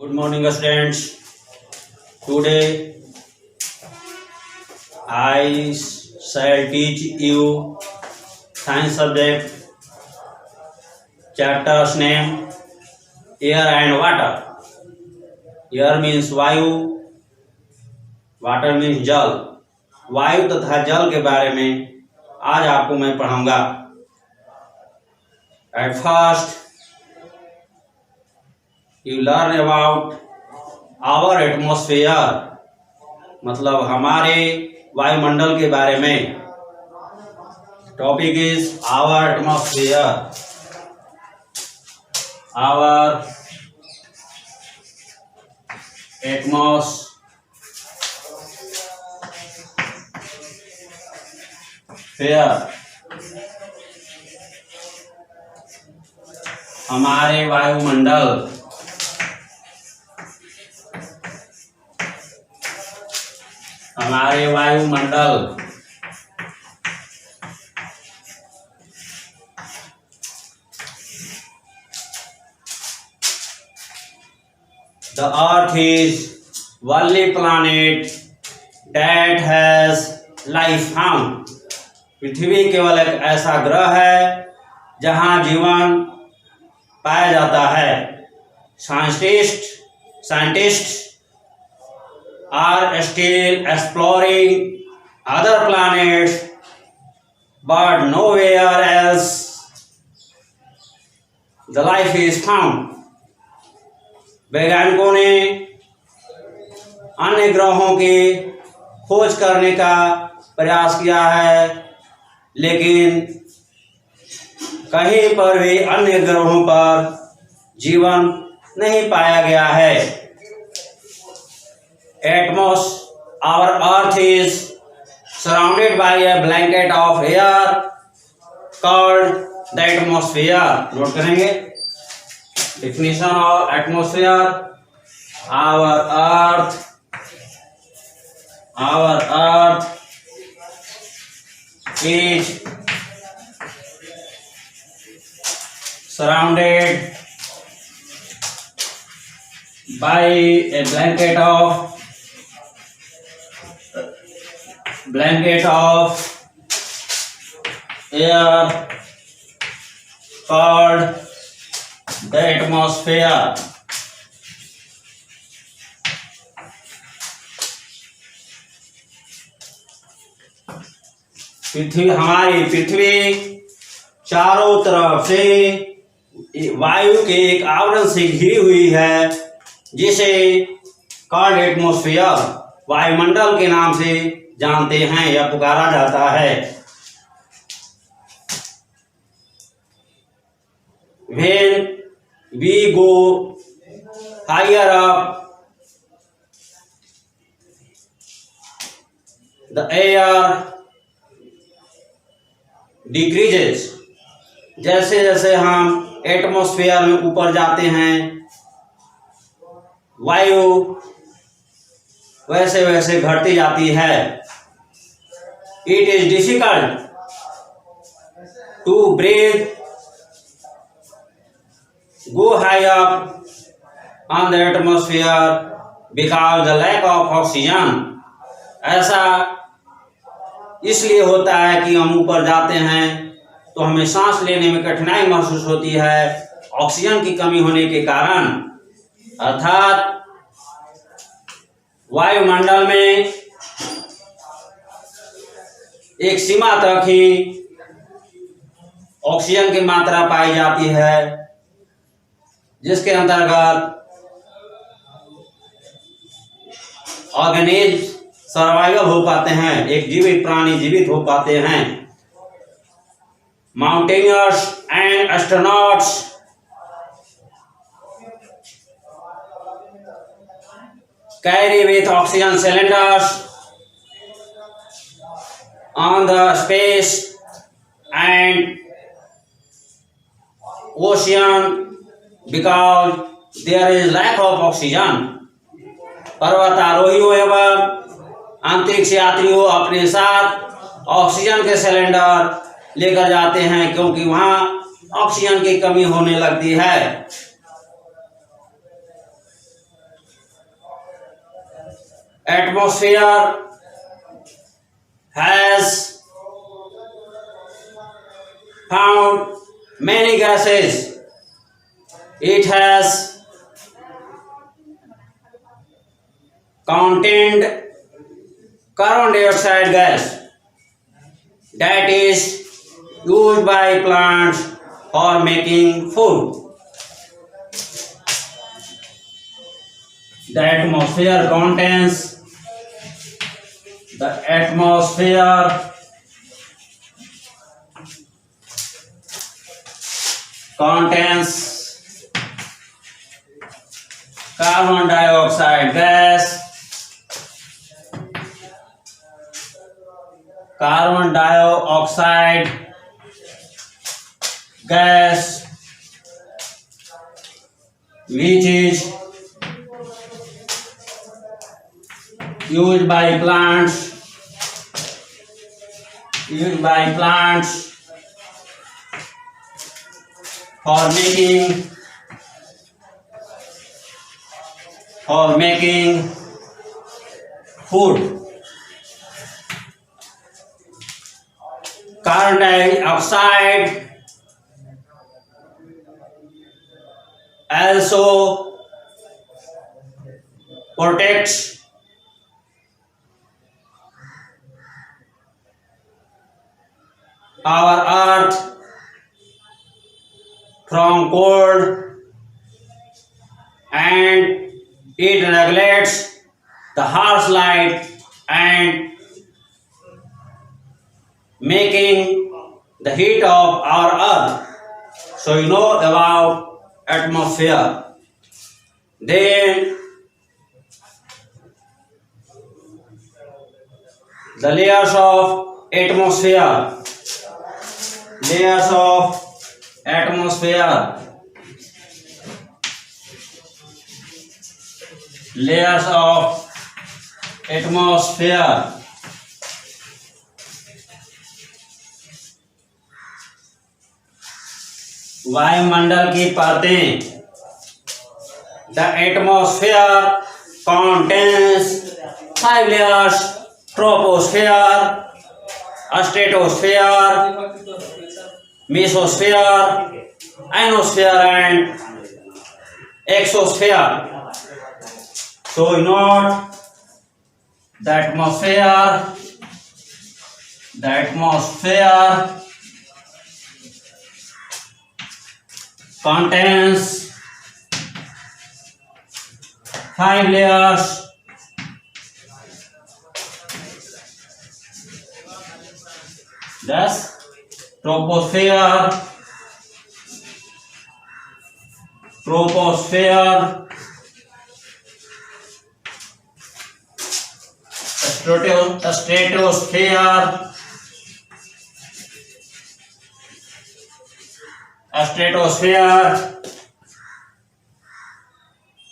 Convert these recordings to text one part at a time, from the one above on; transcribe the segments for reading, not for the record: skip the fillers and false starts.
Good morning, students. Today I shall teach you science subject chapter's name air and water. Air means वायु, water means जल. वायु तथा जल के बारे में आज आपको मैं पढ़ाऊंगा. At first you learn about our atmosphere, मतलब हमारे वायुमंडल के बारे में. Topic is our atmosphere. Our atmosphere, हमारे वायुमंडल. हमारे वायुमंडल The earth is only planet that has life found. पृथ्वी केवल एक ऐसा ग्रह है जहां जीवन पाया जाता है. Scientist are still exploring other planets, but nowhere else the life is found. वैज्ञानिकों ने अन्य ग्रहों की खोज करने का प्रयास किया है, लेकिन कहीं पर भी अन्य ग्रहों पर जीवन नहीं पाया गया है. Our earth is surrounded by a blanket of air called the atmosphere. Note करेंगे. Definition of atmosphere. Our earth is surrounded by a blanket of air called the atmosphere. हमारी पृथ्वी चारों तरफ से वायु के एक आवरण से घिरी हुई है, जिसे कॉल्ड एटमॉस्फेयर, वायुमंडल के नाम से जानते हैं या पुकारा जाता है. When we go higher up, the air decreases. जैसे जैसे हम एटमॉस्फेयर में ऊपर जाते हैं, वायु वैसे वैसे घटती जाती है. It is difficult to breathe, go high up on the atmosphere because the lack of oxygen. ऐसा इसलिए होता है कि हम ऊपर जाते हैं तो हमें सांस लेने में कठिनाई महसूस होती है, ऑक्सीजन की कमी होने के कारण. अर्थात वायुमंडल में एक सीमा तक ही ऑक्सीजन की मात्रा पाई जाती है, जिसके अंतर्गत ऑर्गेनिज सर्वाइवल हो पाते हैं, एक जीवित प्राणी जीवित हो पाते हैं. Mountaineers and astronauts carry with oxygen cylinders on the space and ocean because there is lack of oxygen. पर्वतारोहियों एवं अंतरिक्ष यात्रियों अपने साथ ऑक्सीजन के सिलेंडर लेकर जाते हैं, क्योंकि वहां ऑक्सीजन की कमी होने लगती है. atmosphere has found many gases. It has contained carbon dioxide gas that is used by plants for making food. The atmosphere contains carbon dioxide gas, which is used by plants for making food. Carbon dioxide also protects our earth from cold, and it regulates the harsh light and making the heat of our earth. So you know about atmosphere. Then the layers of atmosphere. वायुमंडल की परतें. The atmosphere contains 5 layers: troposphere, stratosphere, mesosphere, ionosphere, and exosphere. So note the atmosphere contains 5 layers. Thus, troposphere, stratosphere,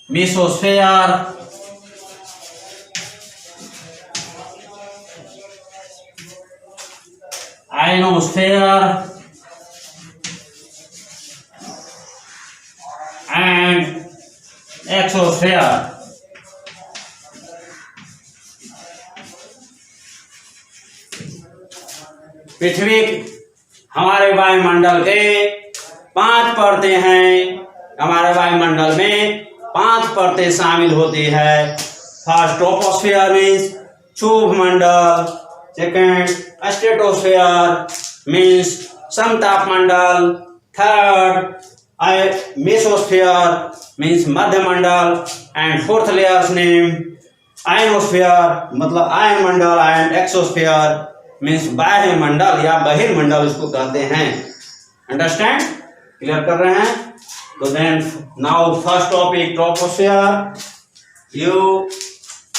mesosphere, ionosphere, and exosphere. पृथ्वी हमारे वायुमंडल के 5 परतें हैं. हमारे वायुमंडल में 5 परतें शामिल होती है. फर्स्ट ट्रोपोस्फियर मीन्स क्षुभ मंडल. सेकेंड स्ट्रेटोस्फियर मीन्स समताप मंडल. थर्ड मेसोस्फियर मीन्स मध्य मंडल. And fourth layer name ionosphere मतलब आयन मंडल. एंड एक्सोस्फियर मीन्स बाह्य मंडल या बहिर्मंडल इसको कहते हैं. अंडरस्टैंड? क्लियर कर रहे हैं? तो then now first topic troposphere. You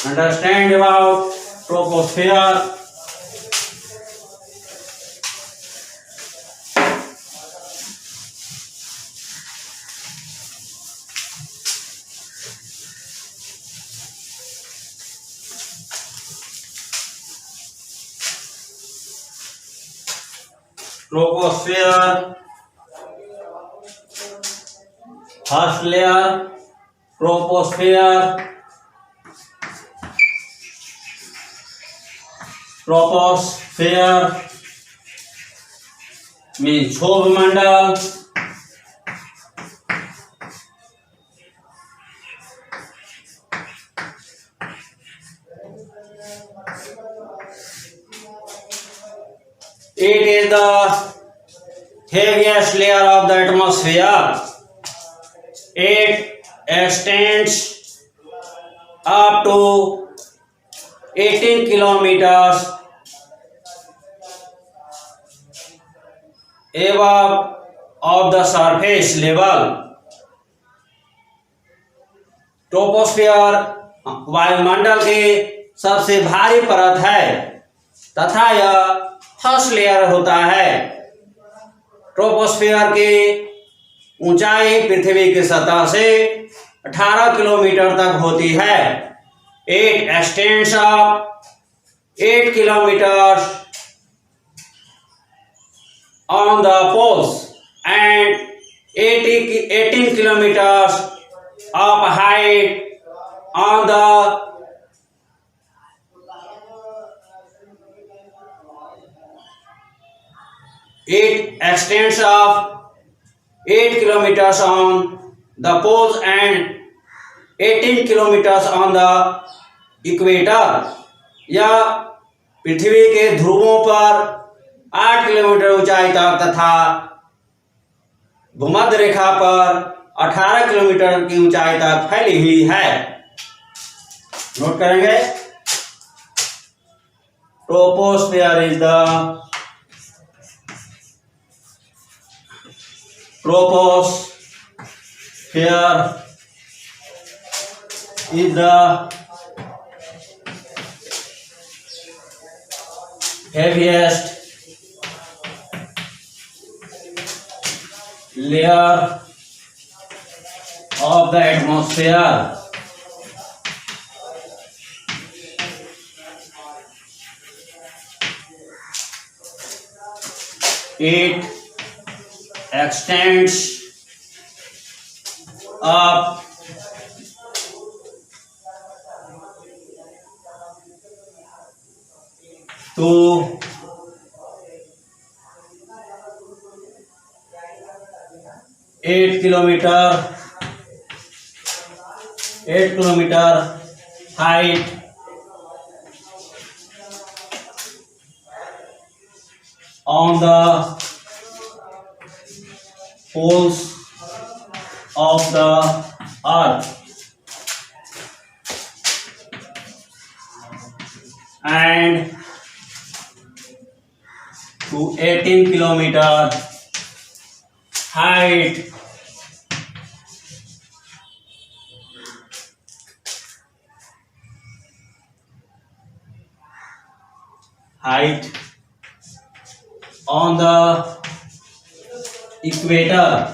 understand about troposphere. Troposphere, first layer troposphere, Troposphere means क्षोभमंडल. It is the heaviest layer of the atmosphere. It extends up to 18 kilometers above of the surface level. Troposphere वायुमंडल की सबसे भारी परत है तथा यह first layer होता है. ट्रोपोस्फियर की ऊंचाई पृथ्वी की सतह से 18 किलोमीटर तक होती है. It extends up 8 kilometers on the poles and 18 kilometers of height on the it extends of 8 kilometers on the poles and 18 kilometers on the equator. यह पृथ्वी के ध्रुवों पर 8 किलोमीटर ऊंचाई तक तथा भूमध्य रेखा पर 18 किलोमीटर की ऊंचाई तक फैली हुई है. नोट करेंगे. Troposphere is the heaviest layer of the atmosphere. It extends up to 8 kilometer height on the poles of the earth and to 18 kilometer height on the equator.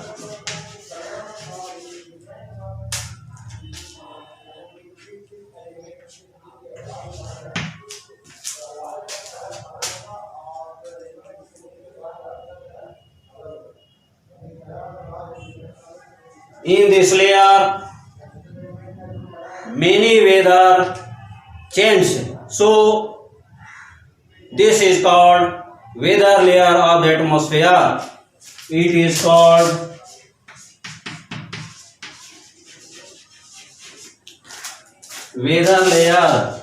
In this layer, many weather change. So, this is called weather layer of the atmosphere. It is called weather layer.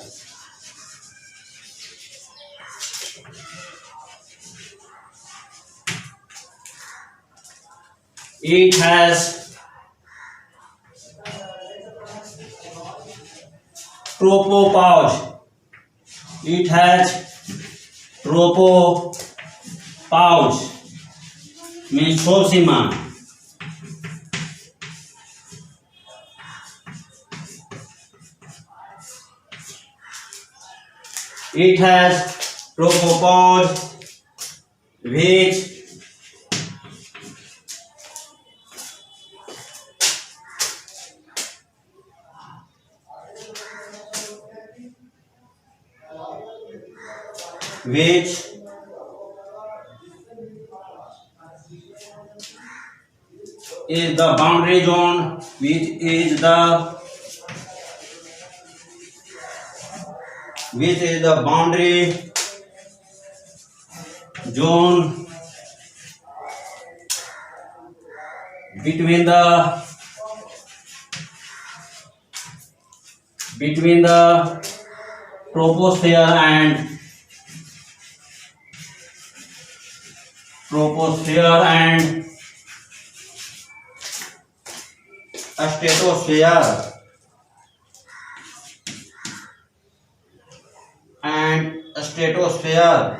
It has tropopause. It has tropopause means क्षोभसीमा. It has tropopause which is the boundary zone, which is the boundary zone between the troposphere and stratosphere and stratosphere.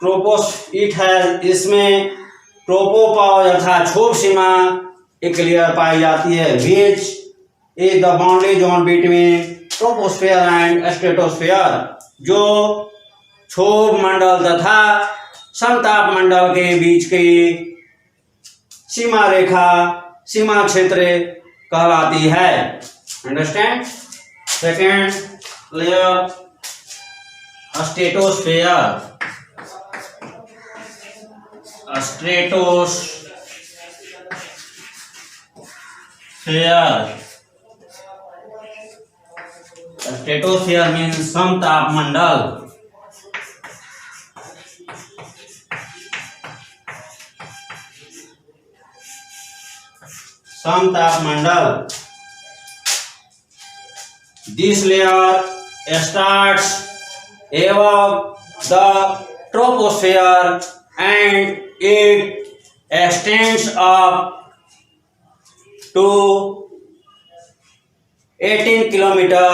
ट्रोपोस इट है, इसमें tropopause अर्थात क्षोभ सीमा एक layer पाई जाती है which is the boundary zone between troposphere and stratosphere, जो क्षोभ मंडल तथा समताप मंडल के बीच की सीमा रेखा, सीमा क्षेत्र कहलाती है। Understand? Second layer stratosphere. Stratosphere means समताप मंडल। समताप मंडल। This layer starts above the troposphere and it extends up to 18 kilometer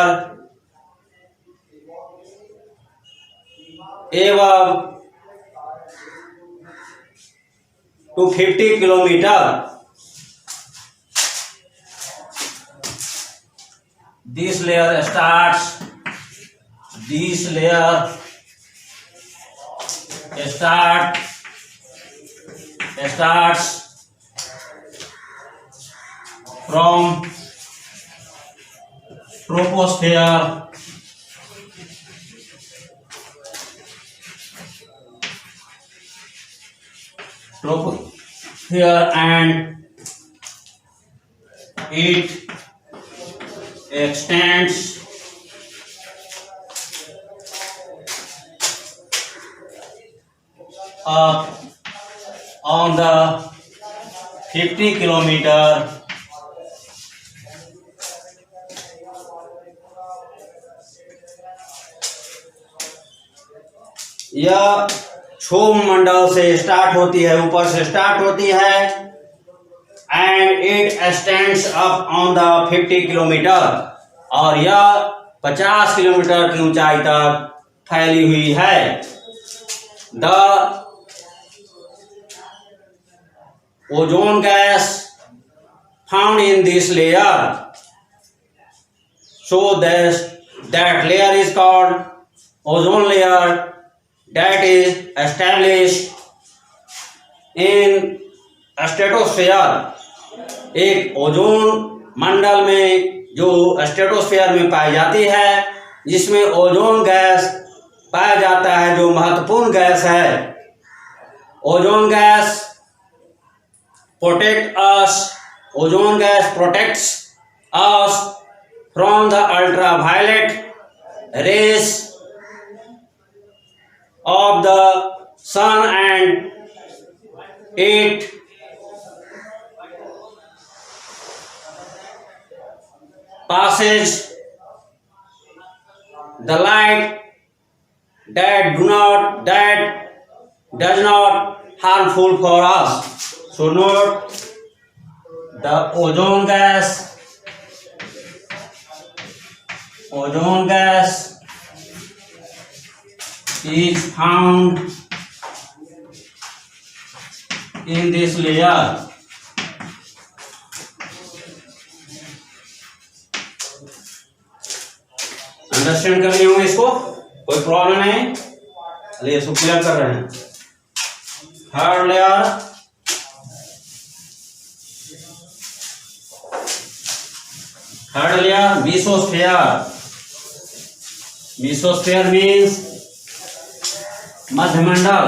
above to 50 kilometer. This layer starts from troposphere and it extends up on the 50 kilometer यह क्षोभ मंडल से start होती है, ऊपर से start होती है and it extends up on the 50 kilometre, और यह 50 किलोमीटर की ऊंचाई तक फैली हुई है। The ozone gas found in this layer, so that layer is called ozone layer, that is established in stratosphere. एक ओजोन मंडल में जो स्ट्रेटोस्फेयर में पाई जाती है, जिसमें ओजोन गैस पाया जाता है, जो महत्वपूर्ण गैस है। Ozone gas protects us from the ultraviolet rays of the sun and it passes the light that does not harmful for us. So note the ozone gas is found in this layer. Understand कर लिए होंगे इसको, कोई problem नहीं, चलिए इसको clear कर रहे हैं। थर्ड लेयर मेसोस्फेयर मीन्स मध्यमंडल।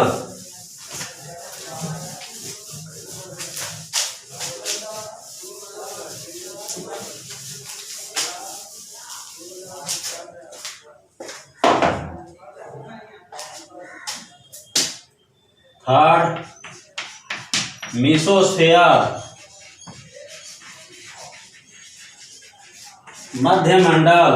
थर्ड मेसोस्फेयर, मध्य मंडल।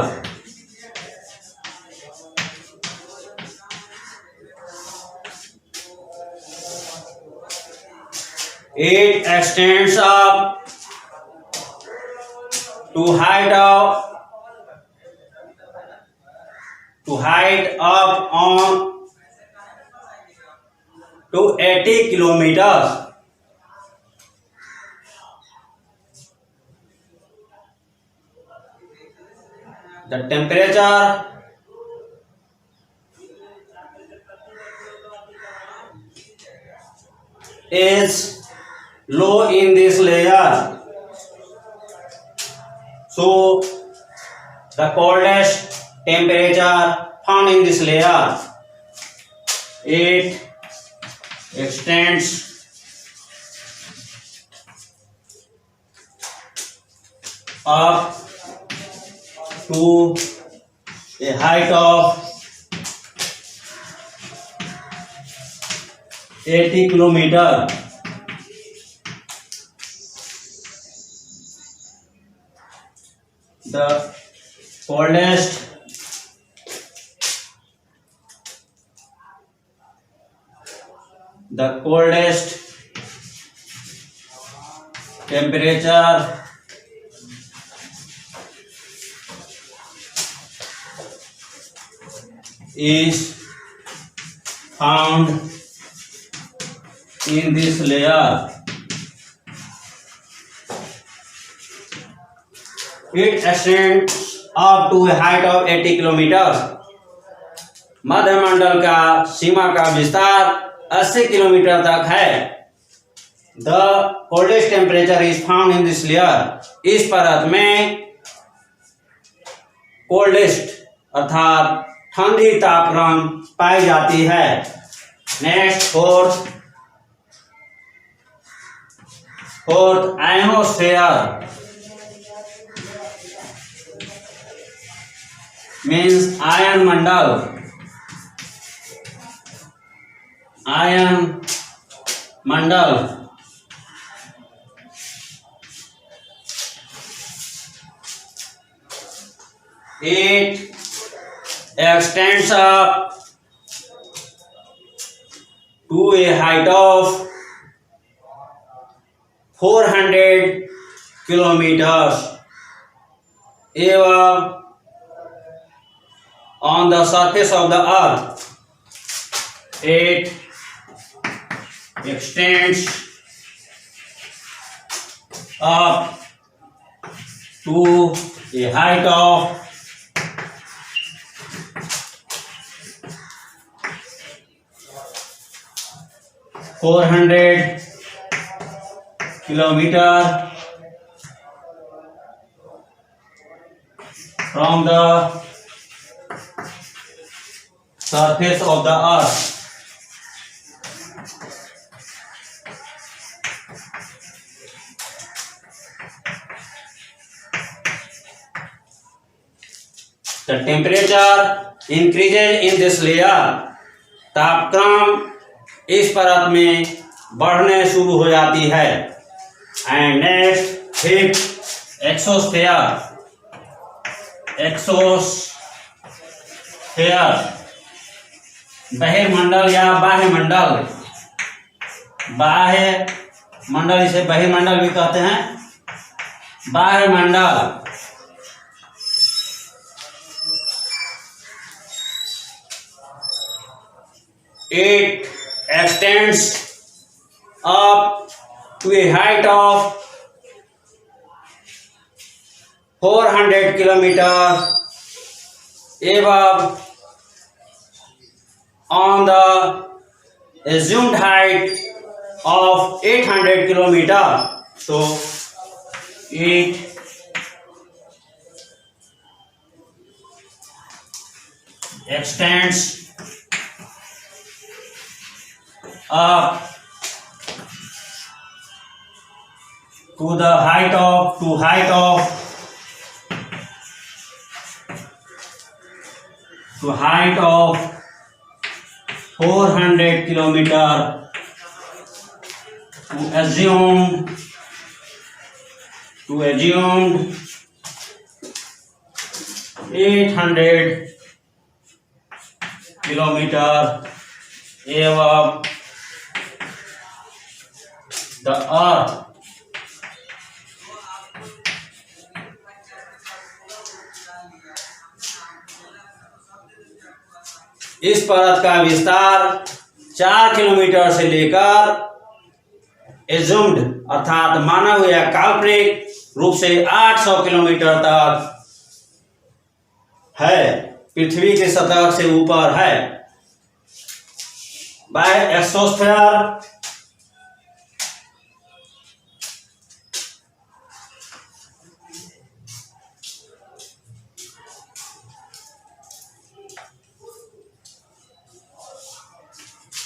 It extends up to height up on to 80 kilometers. The temperature is low in this layer, so the coldest temperature found in this layer, it extends up to a height of 80 kilometers. The coldest temperature is found in this layer. It ascends up to a height of 80 kilometers. मध्यमंडल का सीमा का विस्तार 80 kilometre तक है। The coldest temperature is found in this layer. इस परत में coldest अर्थात ठंडी तापक्रम पाई जाती है। Next fourth ionosphere means ion Mandal. It extends up to a height of 400 kilometers above on the surface of the earth. It extends up to a height of 400 kilometers from the surface of the earth. The temperature increases in this layer. तापक्रम इस परत में बढ़ने शुरू हो जाती है। And next fifth exosphere बहिर्मंडल या बाह्य मंडल। बाह्य मंडल इसे बहिर्मंडल भी कहते हैं। बाह्य मंडल it extends up to a height of 400 kilometers above on the assumed height of 800 kilometers. So it extends up to height of 400 kilometer, to assume 800 kilometer above the earth. इस परत का विस्तार 4 किलोमीटर से लेकर एज्यूम्ड अर्थात माना हुआ काल्पनिक रूप से 800 किलोमीटर तक है, पृथ्वी की सतह से ऊपर है। By exosphere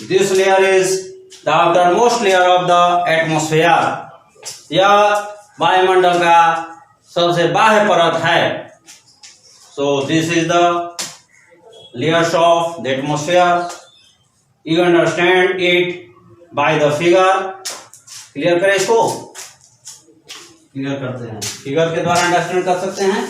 this layer is the outermost layer of the atmosphere. यह वायुमंडल का सबसे बाह्य परत है। So this is the layers of the atmosphere. You understand it by the figure. Clear करें इसको, क्लियर करते हैं, फिगर के द्वारा अंडरस्टैंड कर सकते हैं।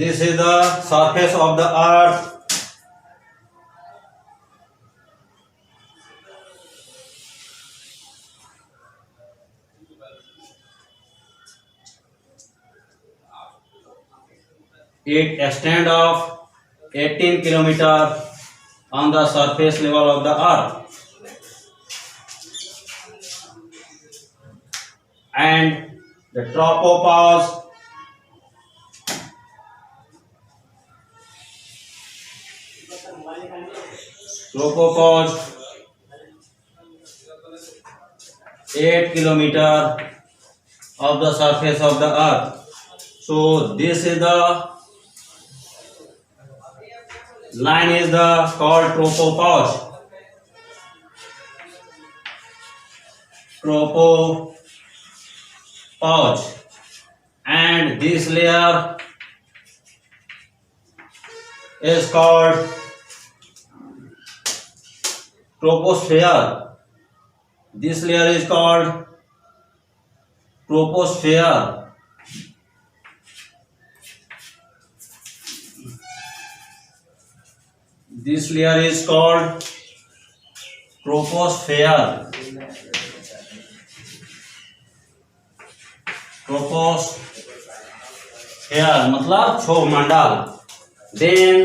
This is the surface of the earth. It extends of 18 kilometers on the surface level of the earth, and the tropopause tropopause 8 kilometers of the surface of the earth. So this is the line is the called tropopause. And this layer is called troposphere. This layer is called troposphere. This layer is called troposphere. Troposphere मतलब क्षोभमंडल. Then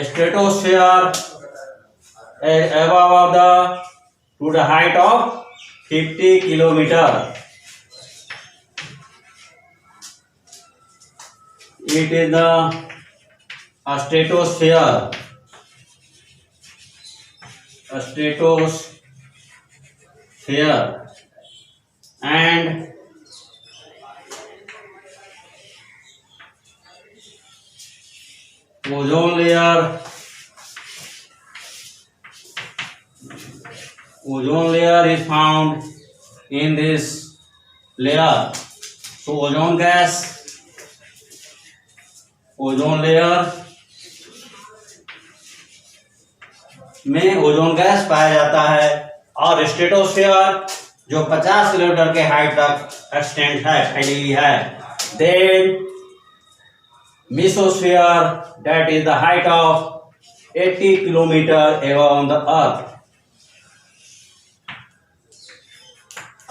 stratosphere above to the height of 50 kilometer. It is the stratosphere. And ozone layer is found in this layer. So ozone layer में ozone gas पाया जाता है, और stratosphere जो 50 kilometre के height तक extend है, फैली हुई है. Then mesosphere that is the height of 80 kilometre above the earth.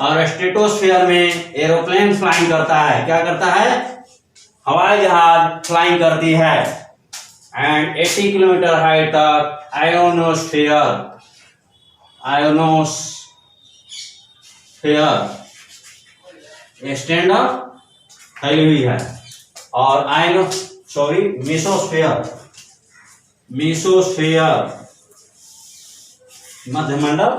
और स्ट्रेटोस्फीयर में एरोप्लेन फ्लाइंग करता है. क्या करता है? हवाई जहाज फ्लाइंग करती है. एंड 80 किलोमीटर हाइट तक आयोनोस्फीयर स्टैंड अप फैली हुई है। और मीसोस्फीयर मध्यमंडल,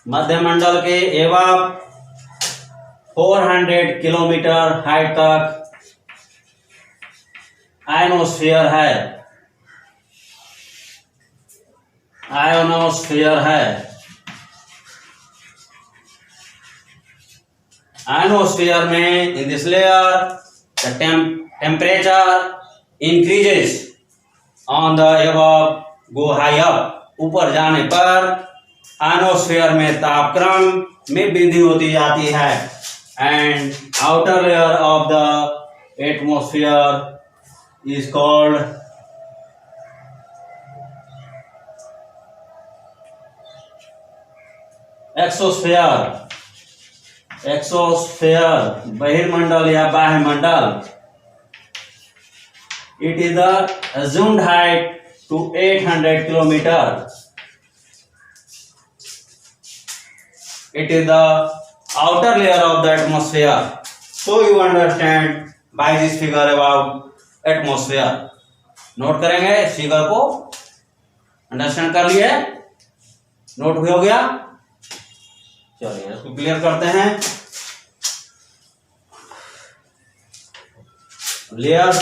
मध्यमंडल के एवं 400 किलोमीटर हाइट तक आयोनोस्फीयर है। आयोनोस्फीयर में in this layer the temperature increases on the above go high up. ऊपर जाने पर आयोनोस्फीयर में तापक्रम में वृद्धि होती जाती है। And outer layer of the atmosphere is called exosphere बहिर्मंडल या बाह्यमंडल। It is the assumed height to 800 kilometer. It is the outer layer of the atmosphere. So you understand by this figure about atmosphere. Note करेंगे इस figure को, understand कर लिए, note भी हो गया। चलिए इसको क्लियर करते हैं। लेयर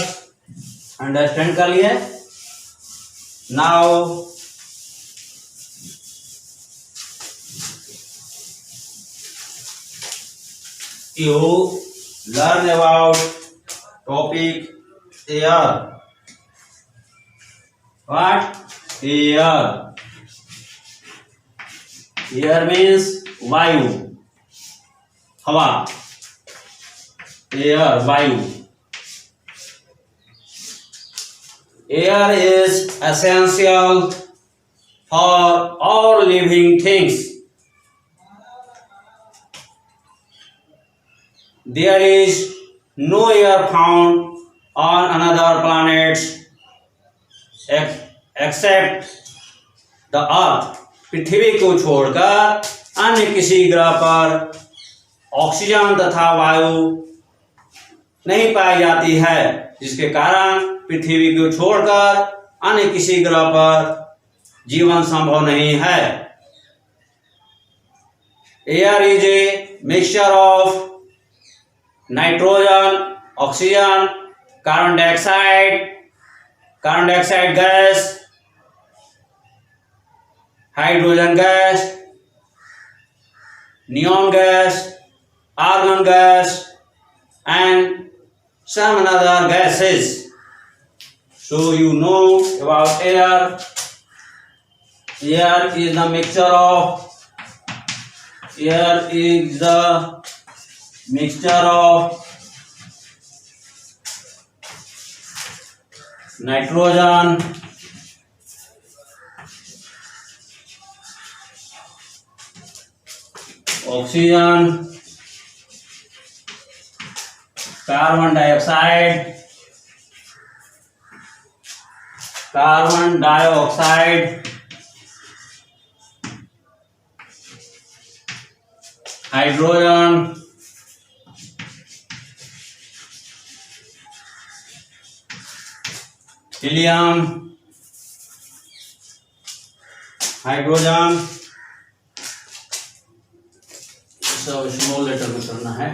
अंडरस्टैंड कर लिए। Now you learn about topic air. What? Air. Air means वायु, हवा। एयर वायु। Air is essential for all living things. There is no air found on another planets except the Earth. पृथ्वी को छोड़कर अन्य किसी ग्रह पर ऑक्सीजन तथा वायु नहीं पाई जाती है, जिसके कारण पृथ्वी को छोड़कर अन्य किसी ग्रह पर जीवन संभव नहीं है। Air is a mixture of nitrogen, oxygen, carbon dioxide gas, hydrogen gas, neon gas, argon gas and some other gases. So you know about air. Air is the mixture of nitrogen, oxygen, carbon dioxide, hydrogen, helium, hydrogen, सब small letter में करना है।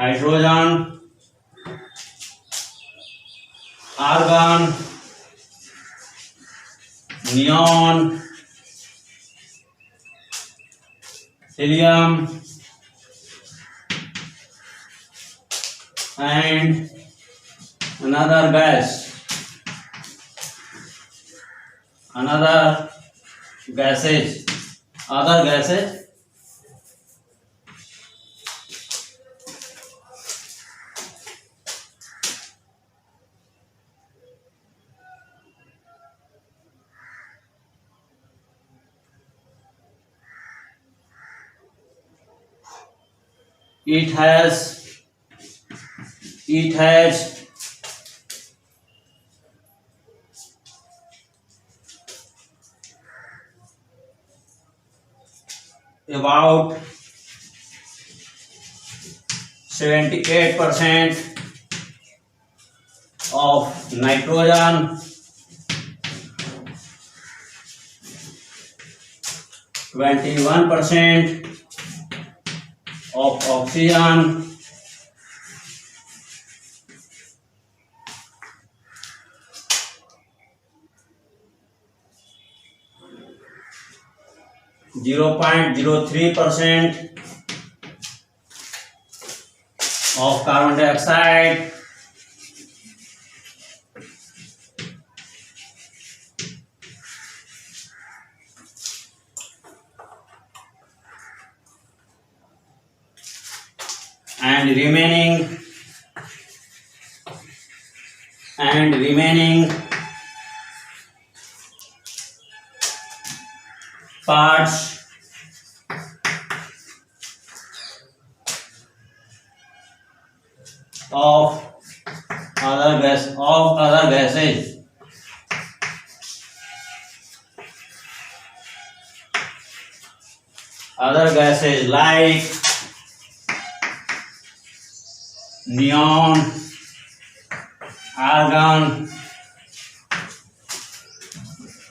Hydrogen, argon, neon, helium and another gases. it has about 78% of nitrogen, 21% of oxygen, 0.03% of carbon dioxide, and remaining parts of other gases like neon, argon,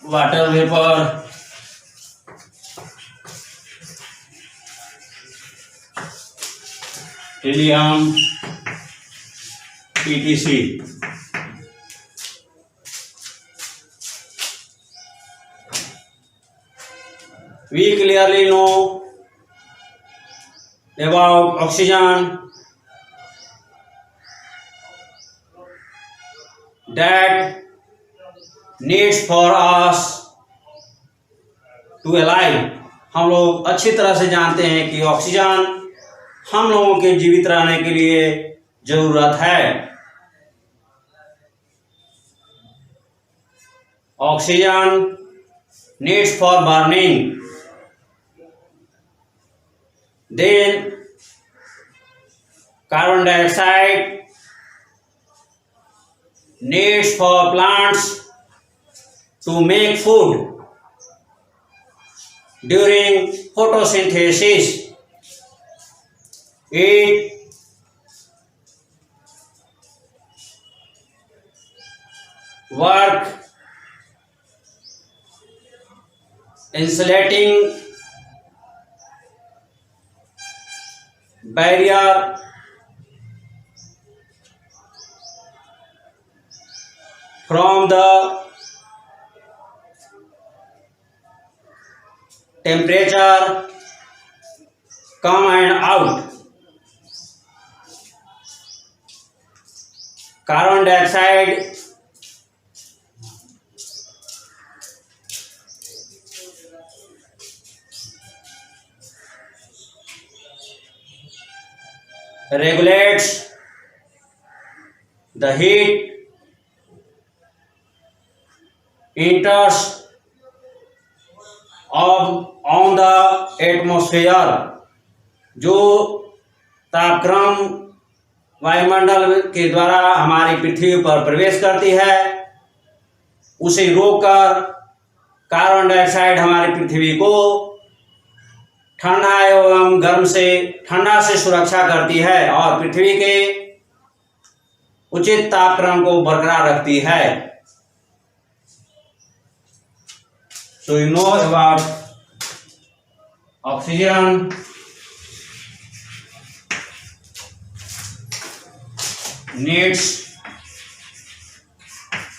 water vapor, helium, etc. We clearly know about oxygen that needs for us to alive. हम लोग अच्छी तरह से जानते हैं कि oxygen हम लोगों के जीवित रहने के लिए जरूरत है। Oxygen needs for burning, then carbon dioxide needs for plants to make food during photosynthesis. It work insulating barrier from the temperature come and out. Carbon dioxide regulates the heat, enters on the atmosphere, जो तापक्रम वायुमंडल के द्वारा हमारी पृथ्वी पर प्रवेश करती है, उसे रोककर कार्बन डाइऑक्साइड हमारी पृथ्वी को ठंडा एवं गर्म से ठंडा से सुरक्षा करती है और पृथ्वी के उचित तापक्रम को बरकरार रखती है। So you know about oxygen needs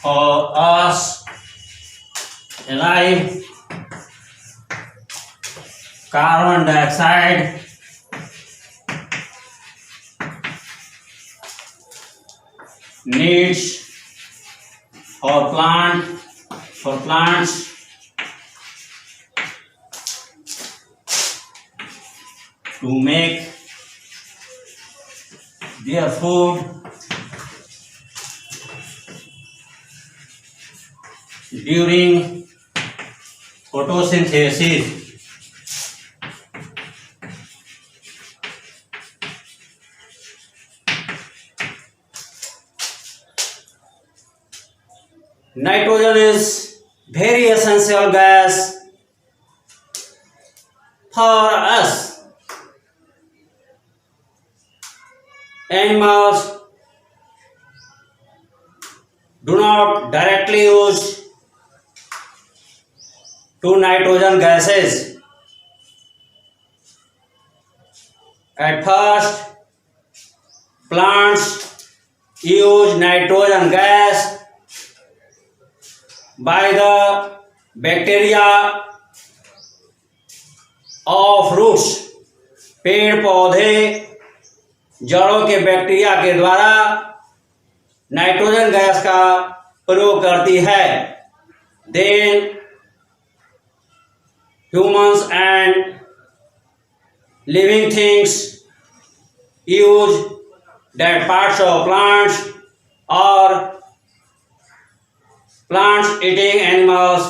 for us alive. Carbon dioxide needs for plants to make their food during photosynthesis. Nitrogen is very essential gas for us. Animals do not directly use to nitrogen gases. At first, plants use nitrogen gas by the bacteria of roots. पेड़ पौधे जड़ों के bacteria के द्वारा nitrogen gas का प्रयोग करती है. Then humans and living things use that parts of plants or plants eating animals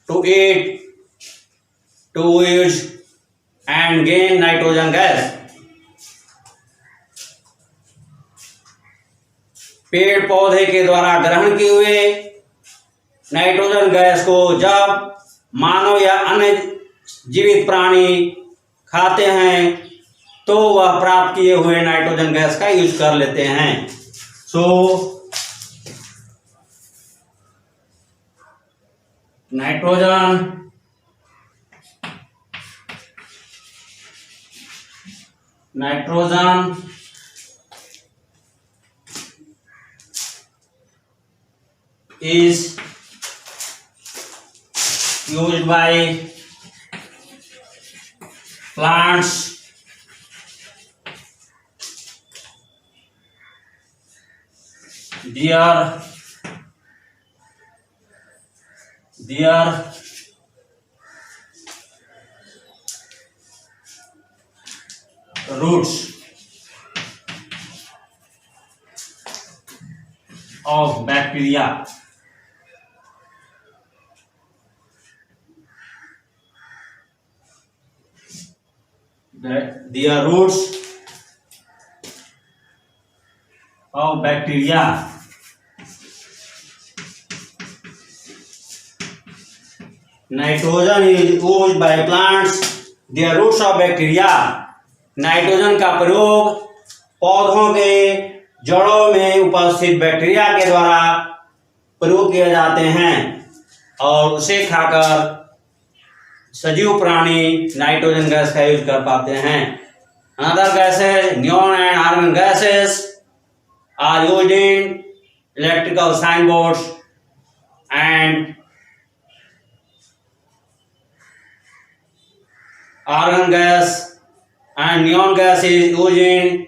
to eat, to use and gain nitrogen gas. पेड़ पौधे के द्वारा ग्रहण किए हुए नाइट्रोजन गैस को जब मानव या अन्य जीवित प्राणी खाते हैं तो वह प्राप्त किए हुए नाइट्रोजन गैस का यूज कर लेते हैं. So nitrogen is used by plants their roots of bacteria. Their roots of bacteria. Nitrogen is used by plants. Their roots of bacteria. Nitrogen का प्रयोग पौधों के जड़ों में उपस्थित बैक्टीरिया के द्वारा प्रयोग किए जाते हैं और उसे खाकर सजीव प्राणी नाइट्रोजन गैस का यूज कर पाते हैं. Another gases, neon and argon gases are used in electrical sign boards and argon gas and neon gas is used in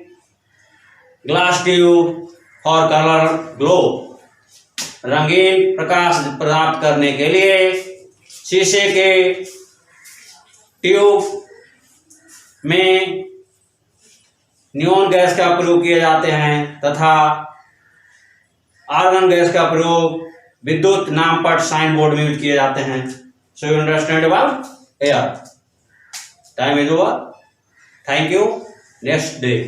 glass tube for color glow. रंगीन प्रकाश प्राप्त करने के लिए शीशे के ट्यूब में नियॉन गैस का प्रयोग किए जाते हैं तथा आर्गन गैस का प्रयोग विद्युत नामपट साइन बोर्ड में यूज किए जाते हैं. So you understand about air. Time is over. Thank you. Next day.